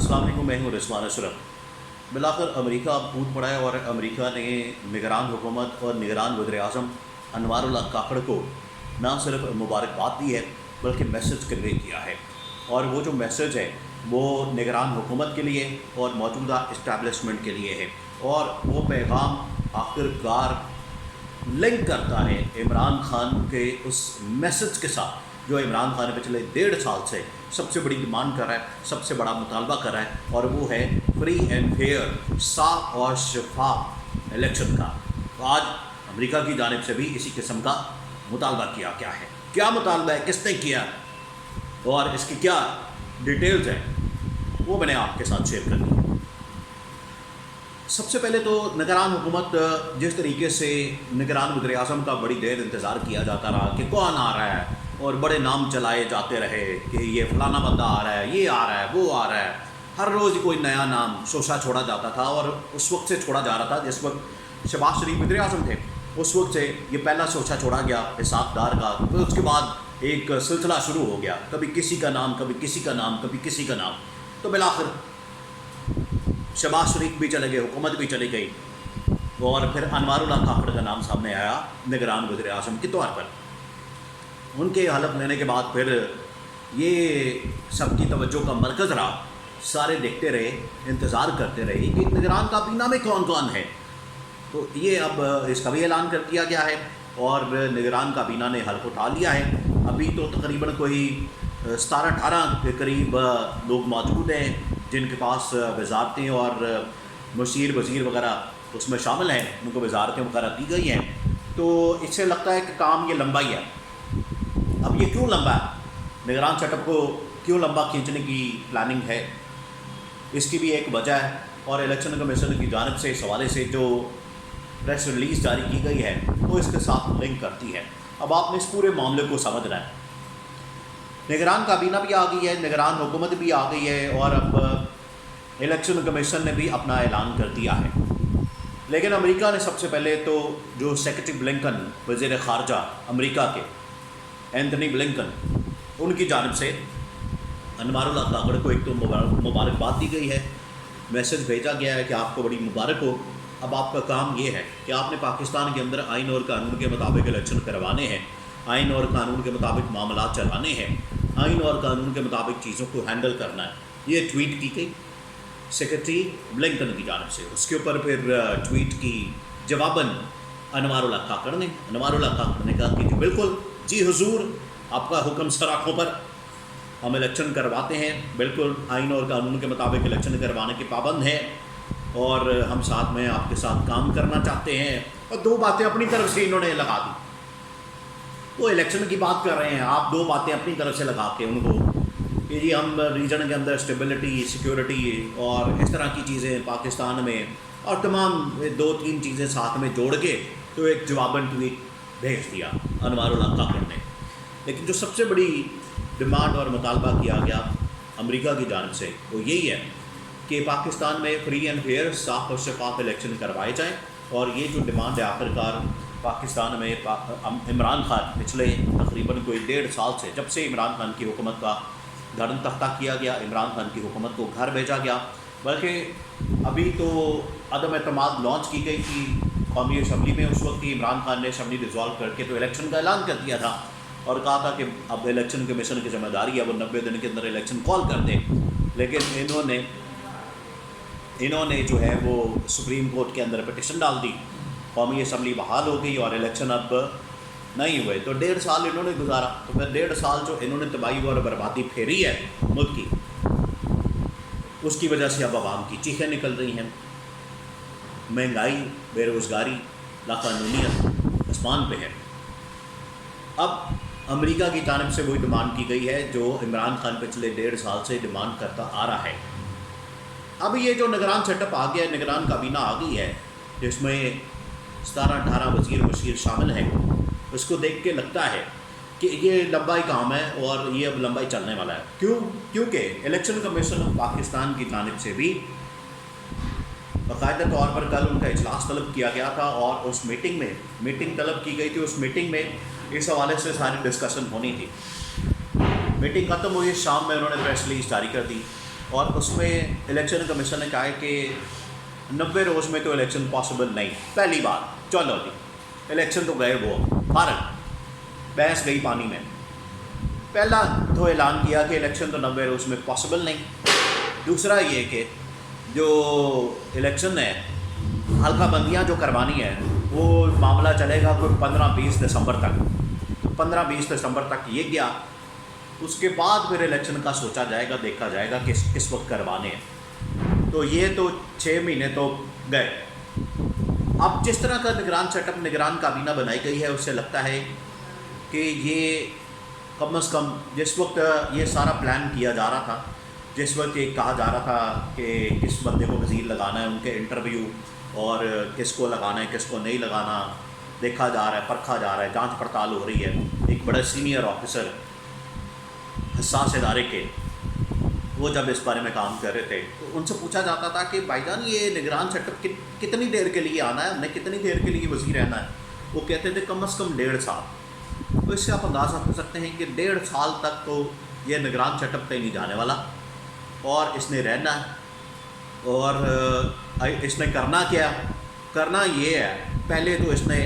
अस्सलाम वालेकुम, मैं हूँ रिजवान अशरफ। बिलाकर अमेरिका अब कूद पड़ा है और अमेरिका ने निगरान हुकूमत और निगरान वज़ीर-ए-आज़म अनवारुल्लाह काकड़ को ना सिर्फ मुबारकबाद दी है बल्कि मैसेज कन्वे किया है। और वो जो मैसेज है वो निगरान हुकूमत के लिए और मौजूदा इस्टेब्लिशमेंट के लिए है, और वो पैगाम आखिरकार लिंक करता है इमरान खान के उस मैसेज के साथ जो इमरान खान पिछले 1.5 साल से सबसे बड़ी डिमांड कर रहा है, सबसे बड़ा मुतालबा कर रहा है, और वो है फ्री एंड फेयर, साफ और शफाफ इलेक्शन का। तो आज अमेरिका की जानिब से भी इसी किस्म का मुतालबा किया गया है। क्या मुतालबा है, किसने किया और इसकी क्या डिटेल्स हैं, वो मैंने आपके साथ शेयर कर दी। सबसे पहले तो निगरान हुकूमत, जिस तरीके से निगरान वज़ीर-ए-आज़म का बड़ी देर इंतज़ार किया जाता रहा कि कौन आ रहा है, और बड़े नाम चलाए जाते रहे कि ये फलाना बंदा आ रहा है, ये आ रहा है, वो आ रहा है, हर रोज़ कोई नया नाम शोशा छोड़ा जाता था। और उस वक्त से छोड़ा जा रहा था जिस वक्त शहबाज शरीफ वज़ीर-ए-आज़म थे, उस वक्त से ये पहला शोशा छोड़ा गया इसाक़ डार का। फिर उसके बाद एक सिलसिला शुरू हो गया, कभी किसी का नाम, कभी किसी का नाम, कभी किसी का नाम। तो बिलाखिर शहबाज शरीफ भी चले गए, हुकूमत भी चली गई, और फिर अनवारुल्लाह काकड़ का नाम सामने आया निगरान वज़ीर-ए-आज़म के तौर पर। उनके हलफ लेने के बाद फिर ये सबकी तवज्जो का मरकज़ रहा। सारे देखते रहे, इंतज़ार करते रहे कि निगरान काबीना में कौन कौन है। तो ये अब इसका भी ऐलान कर दिया गया है और निगरान काबीना ने हल्फ उठा लिया है। अभी तो तकरीबन कोई 17-18 के करीब लोग मौजूद हैं जिनके पास वज़ारतें और मुशीर वज़ीर वगैरह उसमें शामिल हैं, उनको वज़ारतें वगैरह दी गई हैं। तो इससे लगता है कि काम ये लंबा ही है। अब ये क्यों लंबा है, निगरान सेटअप को क्यों लंबा खींचने की प्लानिंग है, इसकी भी एक वजह है। और इलेक्शन कमीशन की जानिब से इस हवाले से जो प्रेस रिलीज़ जारी की गई है वो इसके साथ लिंक करती है। अब आपने इस पूरे मामले को समझना है। निगरान काबीना भी आ गई है, निगरान हुकूमत भी आ गई है, और अब इलेक्शन कमीशन ने भी अपना ऐलान कर दिया है। लेकिन अमेरिका ने सबसे पहले तो जो सेक्रेटरी ब्लिंकन, वज़ीर ख़ारजा अमेरिका के एंथनी ब्लिंकन, उनकी जानिब से अनवारुल्लाह काकड़ को एक तो मुबारकबाद दी गई है, मैसेज भेजा गया है कि आपको बड़ी मुबारक हो। अब आपका काम ये है कि आपने पाकिस्तान के अंदर आइन और कानून के मुताबिक इलेक्शन करवाने हैं, आइन और कानून के मुताबिक मामला चलाने हैं, आइन और कानून के मुताबिक चीज़ों को हैंडल करना है। ये ट्वीट की गई सेक्रेटरी ब्लिंकन की जानिब से। उसके ऊपर फिर ट्वीट की जवाबन अनवारुल्लाह काकड़ ने कहा कि बिल्कुल जी हुजूर, आपका हुक्म सर आँखों पर, हम इलेक्शन करवाते हैं, बिल्कुल आइन और कानून के मुताबिक इलेक्शन करवाने के पाबंद हैं, और हम साथ में आपके साथ काम करना चाहते हैं। और 2 बातें अपनी तरफ से इन्होंने लगा दी। वो इलेक्शन की बात कर रहे हैं, आप 2 बातें अपनी तरफ से लगा के उनको कि जी हम रीजन के अंदर स्टेबिलिटी, सिक्योरिटी और इस तरह की चीज़ें पाकिस्तान में, और तमाम 2-3 चीज़ें साथ में जोड़ के तो एक जवाबन ट्वीट भेज दिया अनवारुल्लाह काकड़ ने। लेकिन जो सबसे बड़ी डिमांड और मुतालबा किया गया अमेरिका की जानिब से वो यही है कि पाकिस्तान में फ्री एंड फेयर, साफ और शफाफ इलेक्शन करवाए जाएं। और ये जो डिमांड है आखिरकार पाकिस्तान में इमरान खान पिछले तकरीबन कोई 1.5 साल से, जब से इमरान खान की हुकूमत का धर्म तख्ता किया गया, इमरान खान की हुकूमत को घर भेजा गया, बल्कि अभी तो अदम एतमाद लॉन्च की गई थी कौमी असम्बली में। उस वक्त ही इमरान खान ने असम्बली डिज़ोल्व करके तो इलेक्शन का ऐलान कर दिया था और कहा था कि अब इलेक्शन कमीशन की जिम्मेदारी है वो 90 दिन के अंदर इलेक्शन कॉल कर दें। लेकिन इन्होंने जो है वो सुप्रीम कोर्ट के अंदर पिटिशन डाल दी, कौमी असम्बली बहाल हो गई और इलेक्शन अब नहीं हुए। तो 1.5 साल इन्होंने गुजारा। तो फिर 1.5 साल जो इन्होंने तबाही और बर्बादी फेरी है मुल्क की, उसकी वजह से अब आवाम की चीखें निकल रही हैं। महंगाई, बेरोज़गारी, लाकानूनियत आसमान पे है। अब अमेरिका की जानिब से वही डिमांड की गई है जो इमरान खान पिछले 1.5 साल से डिमांड करता आ रहा है। अब ये जो निगरान सेटअप आ गया है, निगरान काबीना आ गई है, जिसमें 17-18 वज़ीर मुशीर शामिल हैं, उसको देख के लगता है कि ये लंबा ही काम है और ये अब लंबा ही चलने वाला है। क्योंकि इलेक्शन कमीशन पाकिस्तान की जानिब से भी बाकायदा तौर पर कल उनका इजलास तलब किया गया था, और उस मीटिंग तलब की गई थी। उस मीटिंग में इस हवाले से सारी डिस्कशन होनी थी। मीटिंग ख़त्म हुई, शाम में उन्होंने प्रेस रिलीज जारी कर दी اور اس میں الیکشن کمیشن نے کہا ہے کہ 90 روز میں تو الیکشن پاسبل نہیں. پہلی بات چلو جی الیکشن تو گئے وہ فارغ, بحث گئی پانی میں. پہلا تو اعلان کیا کہ الیکشن تو 90 روز میں پاسبل نہیں. دوسرا یہ کہ جو الیکشن ہے حلقہ بندیاں جو کروانی ہے وہ معاملہ چلے گا کوئی 15-20 دسمبر تک. 15-20 دسمبر تک یہ گیا, اس کے بعد پھر الیکشن کا سوچا جائے گا, دیکھا جائے گا کہ کس وقت کروانے ہیں. تو یہ تو 6 مہینے تو گئے. اب جس طرح کا نگران سیٹ اپ نگران کابینہ بنائی گئی ہے اس سے لگتا ہے کہ یہ کم از کم جس وقت یہ سارا پلان کیا جا رہا تھا, جس وقت یہ کہا جا رہا تھا کہ کس بندے کو وزیر لگانا ہے, ان کے انٹرویو اور کس کو لگانا ہے کس کو نہیں لگانا دیکھا جا رہا ہے, پرکھا جا رہا ہے, جانچ پڑتال ہو رہی ہے. ایک بڑے سینئر آفیسر حساس ادارے کے وہ جب اس بارے میں کام کر رہے تھے تو ان سے پوچھا جاتا تھا کہ بھائی جان یہ نگران سیٹ اپ کتنی دیر کے لیے آنا ہے, ہم نے کتنی دیر کے لیے وزیر رہنا ہے. وہ کہتے تھے کم از کم 1.5 سال. تو اس سے آپ اندازہ کر سکتے ہیں کہ 1.5 سال تک تو یہ نگران سیٹ اپ کہیں نہیں جانے والا اور اس نے رہنا ہے. اور اس نے کرنا کیا, کرنا یہ ہے پہلے تو اس نے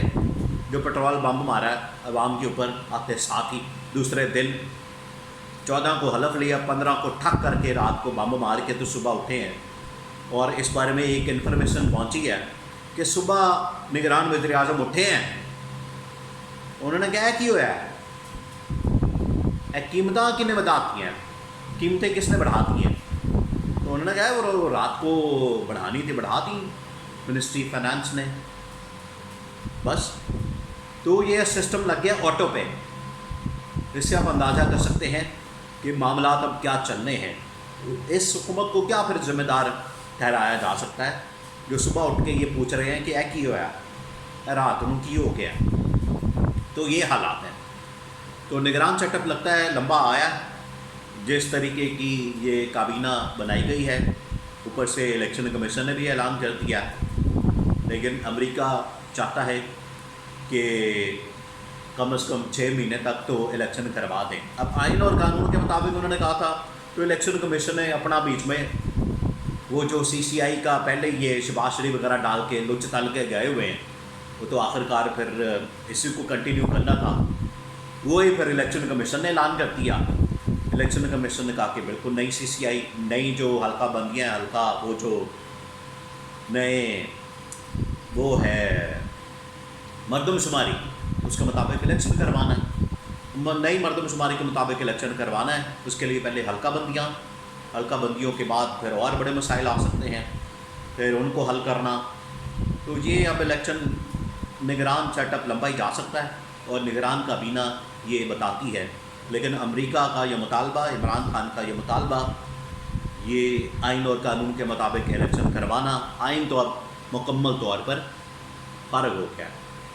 جو پیٹرول بم مارا ہے عوام کے اوپر آتے ساتھ ہی, دوسرے دن 14 کو حلف لیا, 15 کو ٹھک کر کے رات کو بم مار کے تو صبح اٹھے ہیں. اور اس بارے میں ایک انفارمیشن پہنچی ہے کہ صبح نگران وزیر اعظم اٹھے ہیں, انہوں نے کہا کی ہوا ہے قیمتیں کن نے بتا کی ہیں, قیمتیں کس نے بڑھا دی ہیں. تو انہوں نے کہا وہ رات کو بڑھانی تھی بڑھا دی منسٹری فائنانس نے بس. تو یہ سسٹم لگ گیا آٹو پے. اس سے آپ اندازہ کر سکتے ہیں کہ معاملات اب کیا چلنے ہیں. اس حکومت کو کیا پھر ذمہ دار ٹھہرایا جا سکتا ہے جو صبح اٹھ کے یہ پوچھ رہے ہیں کہ اے کی ہوا ہے رات ان کی ہو گیا. تو یہ حالات ہیں. تو نگران سیٹ اپ لگتا ہے لمبا آیا, جس طریقے کی یہ کابینہ بنائی گئی ہے. اوپر سے الیکشن کمیشن نے بھی اعلان کر دیا, لیکن امریکہ چاہتا ہے کہ کم از کم 6 مہینے تک تو الیکشن کروا دیں. اب آئین اور قانون کے مطابق انہوں نے کہا تھا تو الیکشن کمیشن نے اپنا بیچ میں وہ جو CCI کا پہلے یہ شباز شریف وغیرہ ڈال کے لچ تل کے گئے ہوئے ہیں, وہ تو آخرکار پھر اسی کو کنٹینیو کرنا تھا. وہی پھر الیکشن کمیشن نے اعلان کر دیا. الیکشن کمیشن نے کہا کہ بالکل نئی CCI نئی جو حلقہ بندیاں ہیں, حلقہ وہ جو نئے وہ ہے مردم شماری اس کے مطابق الیکشن کروانا ہے. نئی مردم شماری کے مطابق الیکشن کروانا ہے. اس کے لیے پہلے حلقہ بندیوں کے بعد پھر اور بڑے مسائل آ سکتے ہیں, پھر ان کو حل کرنا. تو یہ اب الیکشن نگران سیٹ اپ لمبا ہی جا سکتا ہے اور نگران کابینہ یہ بتاتی ہے. لیکن امریکہ کا یہ مطالبہ, عمران خان کا یہ مطالبہ, یہ آئین اور قانون کے مطابق الیکشن کروانا, آئین تو اب مکمل طور پر فارغ ہو گیا ہے.